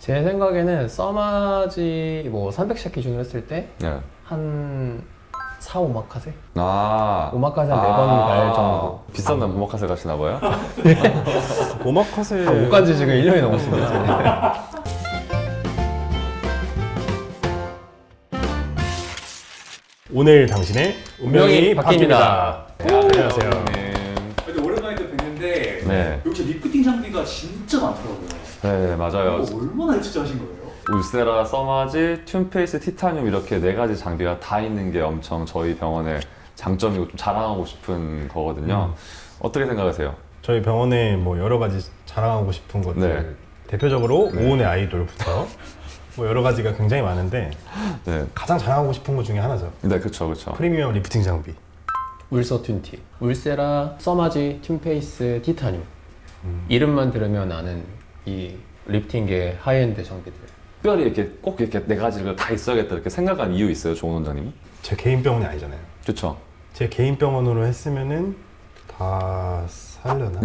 제 생각에는 써마지 뭐 300샷 기준으로 했을 때 네. 한 4, 5마카세? 아. 오마카세 한 4번 갈 정도. 비싼 오마카세 가시나 봐요? 오마카세 못 간지 지금 1년이 넘었습니다. 오늘 당신의 운명이 바뀝니다. 안녕하세요. 근데 오랜만에 또 뵀는데 네. 역시 리프팅 장비가 진짜 많더라고요. 네, 맞아요. 이거 얼마나 투자하신 거예요? 울세라, 써마지, 튠페이스, 티타늄 이렇게 4가지 장비가 다 있는 게 엄청 저희 병원의 장점이고 좀 자랑하고 싶은 거거든요. 어떻게 생각하세요? 저희 병원에 뭐 여러 가지 자랑하고 싶은 것들 네. 대표적으로 오온의 아이돌부터 뭐 여러 가지가 굉장히 많은데 네, 가장 자랑하고 싶은 것 중에 하나죠. 네, 그렇죠, 그렇죠. 프리미엄 리프팅 장비. 울서 튠티, 울세라, 써마지, 튠페이스, 티타늄. 이름만 들으면 아는 이 리프팅계 하이엔드 장비들. 특별히 이렇게 꼭 이렇게 4가지를 다 있어야겠다 이렇게 생각한 이유 있어요, 조은 원장님은? 제 개인 병원이 아니잖아요. 그렇죠. 제 개인 병원으로 했으면은 다 살려나?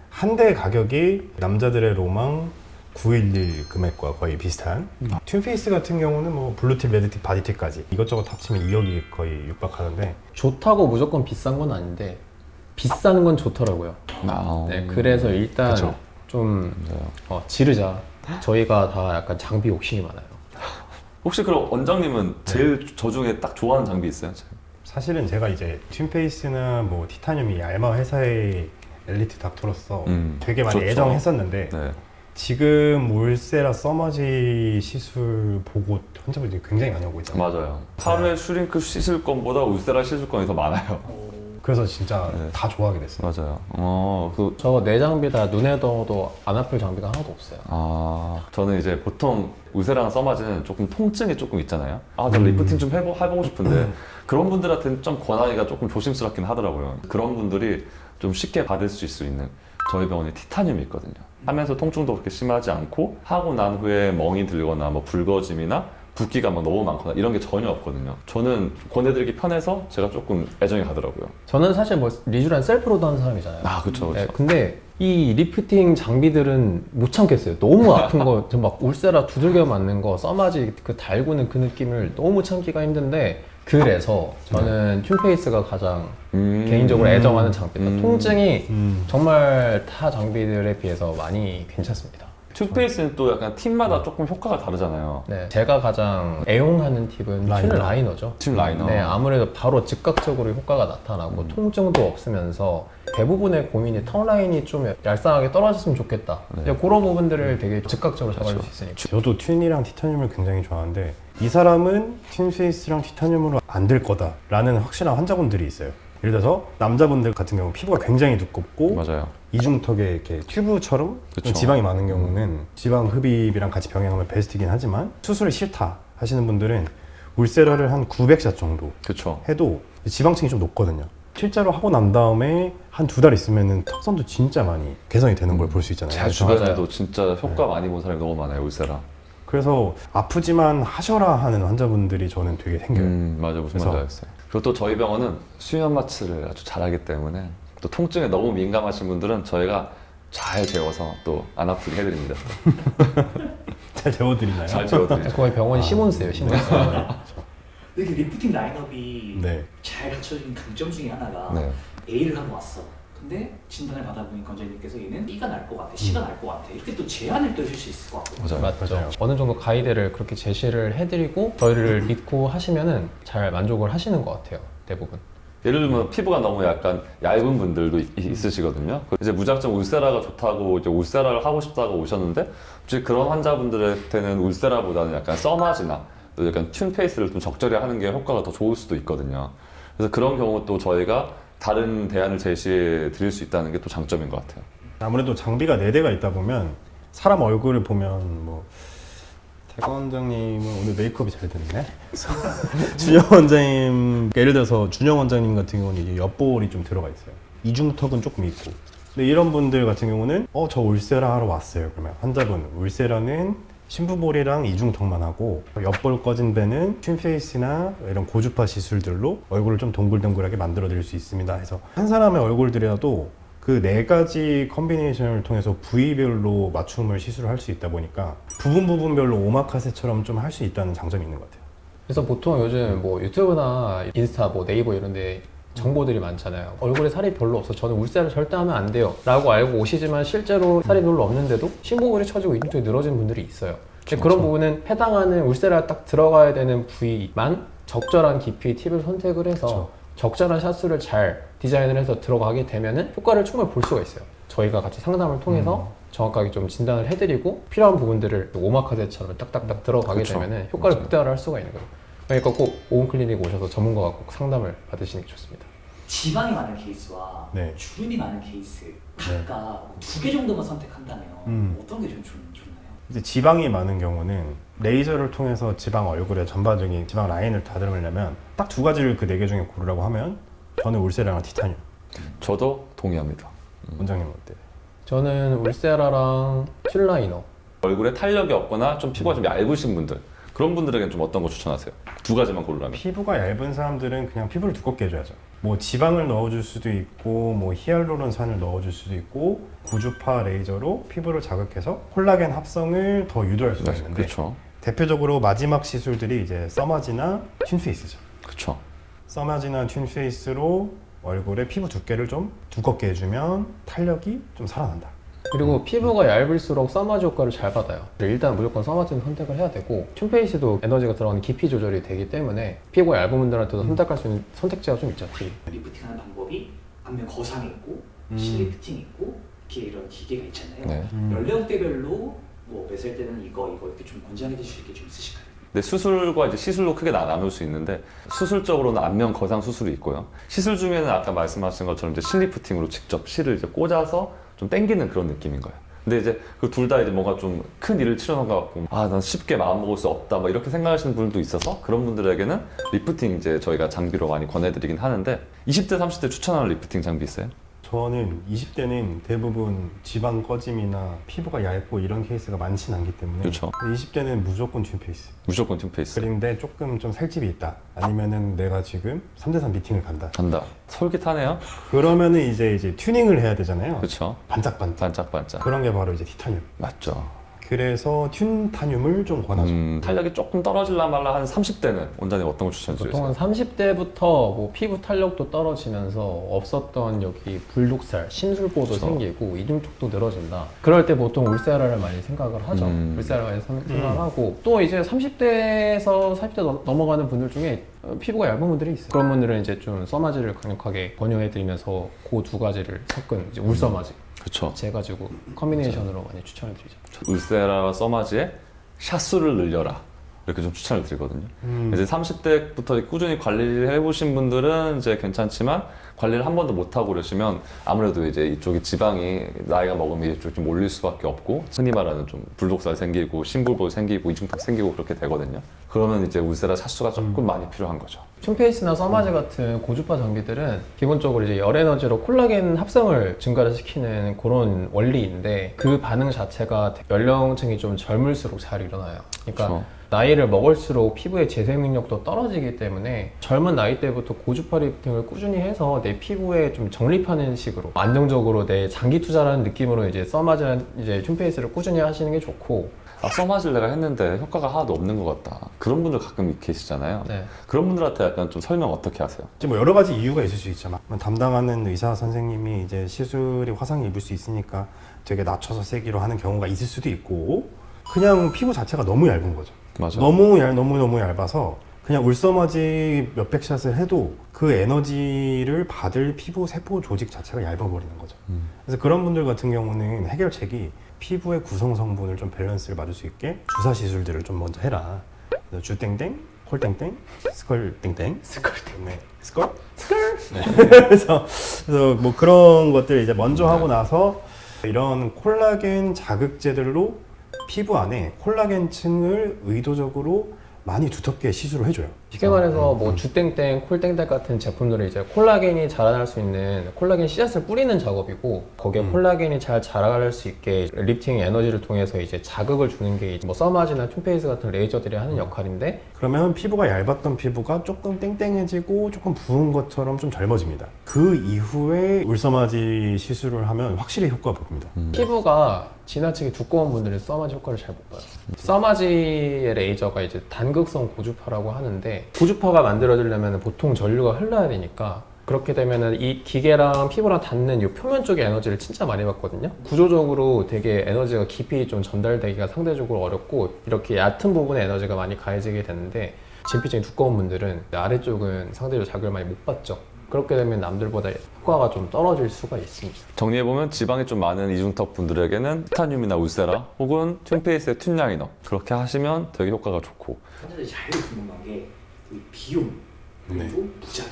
한 대 가격이 남자들의 로망 911 금액과 거의 비슷한 튠페이스 같은 경우는 뭐 블루팁, 레드팁, 바디팁까지 이것저것 합치면 2억이 거의 육박하는데 좋다고 무조건 비싼 건 아닌데 비싼 건 좋더라고요. 네, 그래서 일단 그쵸. 좀 지르자. 저희가 다 약간 장비 욕심이 많아요. 혹시 그럼 원장님은 제일 저 중에 딱 좋아하는 장비 있어요? 사실은 제가 이제 튠페이스나 뭐 티타늄이 알마 회사의 엘리트 닥터로서 되게 많이 좋죠. 애정했었는데 네. 지금 울세라 써머지 시술 보고 환자분들이 굉장히 많이 오고 있잖아요. 맞아요. 하루에 슈링크 씻을 건보다 울세라 씻을 건이 더 많아요. 그래서 진짜 네. 다 좋아하게 됐어요. 맞아요. 저 네 장비 다 눈에 넣어도 안 아플 장비가 하나도 없어요. 저는 이제 보통 울세라랑 써마지는 조금 통증이 조금 있잖아요. 저 리프팅 좀 해보고 싶은데 그런 분들한테는 좀 권하기가 조금 조심스럽긴 하더라고요. 그런 분들이 좀 쉽게 받을 수 있는 저희 병원에 티타늄이 있거든요. 하면서 통증도 그렇게 심하지 않고 하고 난 후에 멍이 들거나 뭐 붉어짐이나 붓기가 막 너무 많거나 이런 게 전혀 없거든요. 저는 권해드리기 편해서 제가 조금 애정이 가더라고요. 저는 사실 뭐 리쥬란 셀프로도 하는 사람이잖아요. 그쵸, 그쵸. 네, 근데 이 리프팅 장비들은 못 참겠어요. 너무 아픈 거, 막 울세라 두들겨 맞는 거, 써마지 그 달구는 그 느낌을 너무 참기가 힘든데 그래서 저는 튠페이스가 가장 개인적으로 애정하는 장비다. 통증이 정말 타 장비들에 비해서 많이 괜찮습니다. 튠페이스는 또 약간 팀마다 조금 효과가 다르잖아요. 네, 제가 가장 애용하는 팁은 라이너. 튠 라이너죠. 튠 라이너. 네, 아무래도 바로 즉각적으로 효과가 나타나고 통증도 없으면서 대부분의 고민이 턱 라인이 좀 얄쌍하게 떨어졌으면 좋겠다. 이제 그런 부분들을 되게 즉각적으로 잡아줄 수 있으니까. 저도 튠이랑 티타늄을 굉장히 좋아하는데 이 사람은 튠페이스랑 티타늄으로 안 될 거다라는 확실한 환자분들이 있어요. 예를 들어서 남자분들 같은 경우 피부가 굉장히 두껍고 맞아요. 이중턱에 이렇게 튜브처럼 그쵸. 지방이 많은 경우는 지방 흡입이랑 같이 병행하면 베스트긴 하지만 수술이 싫다 하시는 분들은 울세라를 한 900샷 정도 그쵸. 해도 지방층이 좀 높거든요. 실제로 하고 난 다음에 한 2달 있으면 턱선도 진짜 많이 개선이 되는 걸 볼 수 있잖아요. 제 그래서 주변에도 진짜 효과 많이 본 사람이 너무 많아요, 울세라. 그래서 아프지만 하셔라 하는 환자분들이 저는 되게 생겨요. 맞아, 무슨 그래서- 말인지 알겠어요. 그리고 또 저희 병원은 수면 마취를 아주 잘하기 때문에 또 통증에 너무 민감하신 분들은 저희가 잘 재워서 또 안 아프게 해드립니다. 잘 재워드리나요? 잘 재워드리죠. 거의 병원이 시몬스예요, 시몬스. 이렇게 리프팅 라인업이 네. 잘 갖춰진 강점 중에 하나가 네. A를 하고 왔어. 근데 진단을 받아보니까 원장님께서 얘는 B가 날 것 같아, C가 날 것 같아. 이렇게 또 제안을 또 해줄 수 있을 것 같거든요. 맞아요. 맞죠. 맞아요. 어느 정도 가이드를 그렇게 제시를 해드리고 저희를 믿고 하시면은 잘 만족을 하시는 것 같아요, 대부분. 예를 들면 피부가 너무 약간 얇은 분들도 있으시거든요. 이제 무작정 울세라가 좋다고 이제 울세라를 하고 싶다고 오셨는데 혹시 그런 환자분들한테는 울세라보다는 약간 써마지나 또 약간 튠페이스를 좀 적절히 하는 게 효과가 더 좋을 수도 있거든요. 그래서 그런 경우 또 저희가 다른 대안을 제시해 드릴 수 있다는 게 또 장점인 것 같아요. 아무래도 장비가 4대가 있다 보면 사람 얼굴을 보면 뭐 태건 원장님은 오늘 메이크업이 잘 됐네. 준영 원장님 예를 들어서 준영 원장님 같은 경우는 이제 옆볼이 좀 들어가 있어요. 이중턱은 조금 있고. 근데 이런 분들 같은 경우는 저 울세라 하러 왔어요. 그러면 환자분 울세라는 심부볼이랑 이중턱만 하고 옆볼 꺼진 배는 튠페이스나 이런 고주파 시술들로 얼굴을 좀 동글동글하게 만들어 드릴 수 있습니다 해서 한 사람의 얼굴들이라도 그 네 가지 컨비네이션을 통해서 부위별로 맞춤을 시술을 할 수 있다 보니까 부분별로 오마카세처럼 좀 할 수 있다는 장점이 있는 것 같아요. 그래서 보통 요즘 뭐 유튜브나 인스타, 뭐 네이버 이런데 정보들이 많잖아요. 얼굴에 살이 별로 없어. 저는 울세라를 절대 하면 안 돼요. 라고 알고 오시지만 실제로 살이 별로 없는데도 심부분이 처지고 이중턱이 늘어진 분들이 있어요. 근데 그런 부분은 해당하는 울세라가 딱 들어가야 되는 부위만 적절한 깊이 팁을 선택을 해서 적절한 샷수를 잘 디자인을 해서 들어가게 되면은 효과를 충분히 볼 수가 있어요. 저희가 같이 상담을 통해서 정확하게 좀 진단을 해드리고 필요한 부분들을 오마카세처럼 딱딱딱 들어가게 그쵸. 되면은 효과를 맞아요. 극대화를 할 수가 있는 거예요. 그러니까 꼭 오온 클리닉 오셔서 전문가가 꼭 상담을 받으시는 게 좋습니다. 지방이 많은 케이스와 네. 주름이 많은 케이스 각각 2개 정도만 선택한다면 어떤 게 좀 좋나요? 이제 지방이 많은 경우는 레이저를 통해서 지방 얼굴의 전반적인 지방 라인을 다듬으려면 딱 두 가지를 그 네 개 중에 고르라고 하면 저는 울세라랑 티타늄. 저도 동의합니다. 원장님 어때요? 저는 울세라랑 튠라이너. 얼굴에 탄력이 없거나 좀 피부가 좀 얇으신 분들 그런 분들에게는 좀 어떤 거 추천하세요? 두 가지만 고르라면. 피부가 얇은 사람들은 그냥 피부를 두껍게 해줘야죠. 뭐 지방을 넣어줄 수도 있고 뭐 히알루론산을 넣어줄 수도 있고 고주파 레이저로 피부를 자극해서 콜라겐 합성을 더 유도할 수가 있는데 그렇죠. 대표적으로 마지막 시술들이 이제 써마지나 튠페이스죠. 그렇죠. 써마지나 튠페이스로 얼굴에 피부 두께를 좀 두껍게 해주면 탄력이 좀 살아난다. 그리고 피부가 얇을수록 써마지 효과를 잘 받아요. 일단 무조건 써마지는 선택을 해야 되고 튠페이스도 에너지가 들어가는 깊이 조절이 되기 때문에 피부가 얇은 분들한테도 선택할 수 있는 선택지가 좀 있죠. 리프팅하는 방법이 안면 거상이 있고 실리프팅 있고 이렇게 이런 기계가 있잖아요. 네. 연령대별로 뭐 몇 살 때는 이거 이렇게 좀 권장해 주실 게 좀 있으실까요? 근데 수술과 이제 시술로 크게 나눌 수 있는데 수술적으로는 안면 거상 수술이 있고요. 시술 중에는 아까 말씀하신 것처럼 이제 실리프팅으로 직접 실을 이제 꽂아서 좀 당기는 그런 느낌인 거예요. 근데 이제 그 둘 다 이제 뭔가 좀 큰 일을 치러놓은 것 같고 난 쉽게 마음 먹을 수 없다 뭐 이렇게 생각하시는 분들도 있어서 그런 분들에게는 리프팅 이제 저희가 장비로 많이 권해드리긴 하는데 20대 30대 추천하는 리프팅 장비 있어요? 저는 20대는 대부분 지방 꺼짐이나 피부가 얇고 이런 케이스가 많진 않기 때문에 그렇죠. 20대는 무조건 튠페이스. 무조건 튠페이스 그런데 조금 좀 살집이 있다. 아니면은 내가 지금 3대3 미팅을 간다. 간다. 솔깃하네요. 그러면은 이제 튜닝을 해야 되잖아요. 그렇죠. 반짝반짝. 반짝반짝. 그런 게 바로 이제 티타늄. 맞죠. 그래서 튠타늄을 좀 권하죠. 탄력이 조금 떨어질라 말라 한 30대는 원장님 어떤 걸 추천해 주세요? 보통은 30대부터 뭐 피부 탄력도 떨어지면서 없었던 여기 불독살, 심술보도 그렇죠. 생기고 이중턱도 늘어진다. 그럴 때 보통 울세라를 많이 생각을 하죠. 울세라를 많이 생각을 하고 또 이제 30대에서 40대 넘어가는 분들 중에 피부가 얇은 분들이 있어요. 그런 분들은 이제 좀 써마지를 강력하게 권유해드리면서 그 두 가지를 섞은 이제 울써마지 그렇죠. 해가지고 컨비네이션으로 많이 추천을 드리죠. 울세라와 써마지의 샷수를 늘려라 이렇게 좀 추천을 드리거든요. 이제 30대부터 꾸준히 관리를 해보신 분들은 이제 괜찮지만 관리를 한 번도 못 하고 그러시면 아무래도 이제 이쪽이 지방이 나이가 먹으면 이쪽 좀 몰릴 수밖에 없고 흔히 말하는 좀 불독살 생기고 심불보 생기고 이중턱 생기고 그렇게 되거든요. 그러면 이제 울세라 샷수가 조금 많이 필요한 거죠. 튠페이스나 써마지 같은 고주파 장비들은 기본적으로 이제 열 에너지로 콜라겐 합성을 증가를 시키는 그런 원리인데 그 반응 자체가 연령층이 좀 젊을수록 잘 일어나요. 그러니까 그렇죠. 나이를 먹을수록 피부의 재생 능력도 떨어지기 때문에 젊은 나이 때부터 고주파 리프팅을 꾸준히 해서 내 피부에 좀 정립하는 식으로 안정적으로 내 장기 투자라는 느낌으로 이제 써마지나 이제 튠페이스를 꾸준히 하시는 게 좋고. 써마지를 내가 했는데 효과가 하나도 없는 것 같다. 그런 분들 가끔 계시잖아요. 네. 그런 분들한테 약간 좀 설명 어떻게 하세요? 이제 뭐 여러 가지 이유가 있을 수 있잖아. 담당하는 의사 선생님이 이제 시술이 화상이 입을 수 있으니까 되게 낮춰서 세기로 하는 경우가 있을 수도 있고 그냥 피부 자체가 너무 얇은 거죠. 맞아. 너무 얇아서 그냥 울써마지 몇백 샷을 해도 그 에너지를 받을 피부 세포 조직 자체가 얇아버리는 거죠. 그래서 그런 분들 같은 경우는 해결책이 피부의 구성 성분을 좀 밸런스를 맞을 수 있게 주사 시술들을 좀 먼저 해라. 그래서 주땡땡, 콜땡땡, 스컬땡땡, 네, 스컬? 네. 그래서 뭐 그런 것들 이제 먼저 하고 나서 이런 콜라겐 자극제들로 피부 안에 콜라겐층을 의도적으로 많이 두텁게 시술을 해줘요. 쉽게 말해서 뭐 주땡땡, 콜땡땡 같은 제품들은 이제 콜라겐이 자라날 수 있는 콜라겐 씨앗을 뿌리는 작업이고 거기에 콜라겐이 잘 자라날 수 있게 리프팅 에너지를 통해서 이제 자극을 주는 게 뭐 써마지나 툼페이스 같은 레이저들이 하는 역할인데 그러면 피부가 얇았던 피부가 조금 땡땡해지고 조금 부은 것처럼 좀 젊어집니다. 그 이후에 울서마지 시술을 하면 확실히 효과가 보입니다. 피부가 지나치게 두꺼운 분들은 써마지 효과를 잘 못 봐요. 써마지의 레이저가 이제 단극성 고주파라고 하는데 고주파가 만들어지려면 보통 전류가 흘러야 되니까 그렇게 되면은 이 기계랑 피부랑 닿는 이 표면 쪽의 에너지를 진짜 많이 받거든요. 구조적으로 되게 에너지가 깊이 좀 전달되기가 상대적으로 어렵고 이렇게 얕은 부분에 에너지가 많이 가해지게 되는데 진피층이 두꺼운 분들은 아래쪽은 상대적으로 자극을 많이 못 받죠. 그렇게 되면 남들보다 효과가 좀 떨어질 수가 있습니다. 정리해보면 지방이 좀 많은 이중턱 분들에게는 티타늄이나 울세라 혹은 튠페이스의 튠 라이너 그렇게 하시면 되게 효과가 좋고 환자들이 제일 궁금한 게 그 비용 그리고 부작용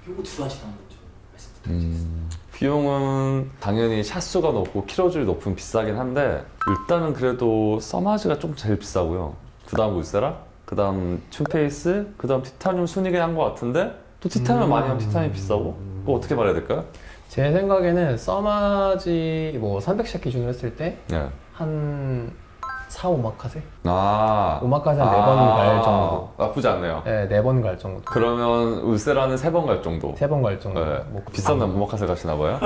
요거 두 가지 나온 거죠. 말씀 부탁드리겠습니다. 비용은 당연히 샷수가 높고 킬로줄이 높으면 비싸긴 한데 일단은 그래도 써마지가 좀 제일 비싸고요. 그 다음 울세라, 그 다음 튠페이스, 그 다음 티타늄 순이긴 한 것 같은데 또 티타늄 많이 하면 티타늄이 비싸고 그거 어떻게 말해야 될까요? 제 생각에는 써마지 뭐 300샷 기준으로 했을 때 네. 한 4, 5마카세? 아, 오마카세 한 4번 갈 정도. 나쁘지 않네요. 네, 4번 갈 정도. 그러면 울세라는 3번 갈 정도. 3번 갈 정도. 네. 뭐 비싼 날 오마카세 가시나 봐요?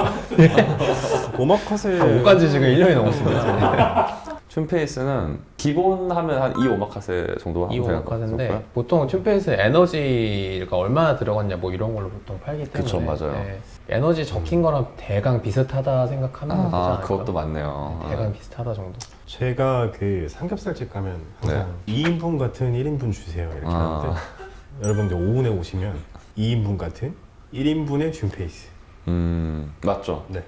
오마카세 못 간지 지금 1년이 넘었습니다. 튠페이스는 기본 하면 한 2 오마카세 정도 이 하면 되는 것 오마카세인데 같아요. 보통 튠페이스 에너지가 얼마나 들어갔냐 뭐 이런 걸로 보통 팔기 때문에 그쵸, 맞아요. 네, 에너지 적힌 거랑 대강 비슷하다 생각하면 되지 아, 않을까요? 그것도 맞네요. 대강 비슷하다 정도. 제가 그 삼겹살집 가면 항상 2인분 같은 1인분 주세요 이렇게 하는데 여러분들 오운에 오시면 2인분 같은 1인분의 줌페이스. 맞죠. 네.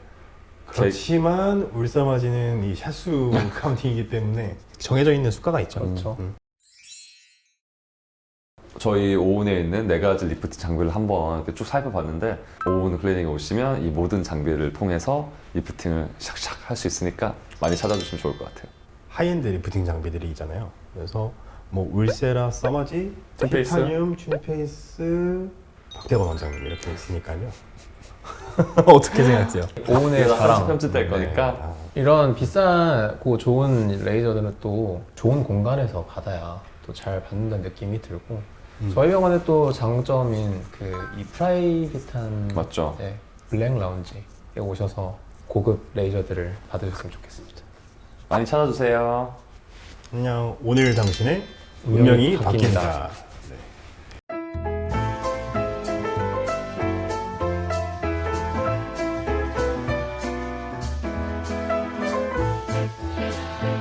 그렇지만 울사마지는 이 샷수 카운팅이기 때문에 정해져 있는 수가가 있죠. 그렇죠. 저희 오운에 있는 4가지 리프팅 장비를 한번 이렇게 쭉 살펴봤는데 오운 클리닉에 오시면 이 모든 장비를 통해서 리프팅을 샥샥 할 수 있으니까 많이 찾아주시면 좋을 것 같아요. 하이엔드 리프팅 장비들이 있잖아요. 그래서 뭐 울세라, 써마지, 튠페이스? 티타늄, 튠페이스, 박대건 원장님 이렇게 있으니까요. 어떻게 생각하세요? 오운의 자랑. 편집 될 거니까 아, 이런 비싸고 좋은 레이저들은 또 좋은 공간에서 받아야 또 잘 받는다는 느낌이 들고 저희 병원의 또 장점인 그 이 프라이빗한 맞죠. 네, 블랙 라운지에 오셔서 고급 레이저들을 받으셨으면 좋겠습니다. 많이 찾아주세요. 그냥 오늘 당신의 운명이 바뀝니다. 바뀐다.